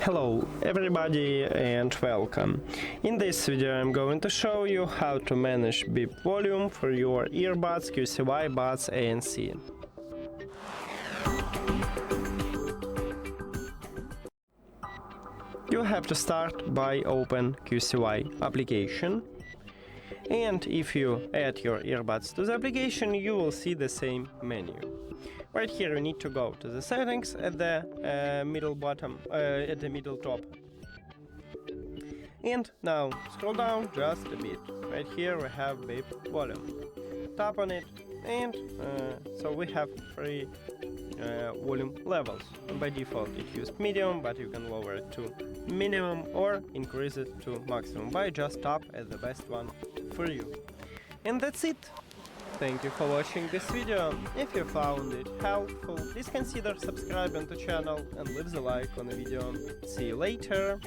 Hello everybody and welcome. In this video I'm going to show you how to manage beep volume for your earbuds QCY Buds ANC. You have to start by open QCY application, and if you add your earbuds to the application you will see the same menu. Right here you need to go to the settings at the middle top. And now scroll down just a bit. Right here we have beep volume. Tap on it and so we have three volume levels. By default it used medium, but you can lower it to minimum or increase it to maximum by just tap at the best one for you. And that's it. Thank you for watching this video. If you found it helpful, please consider subscribing to the channel and leave the like on the video. See you later!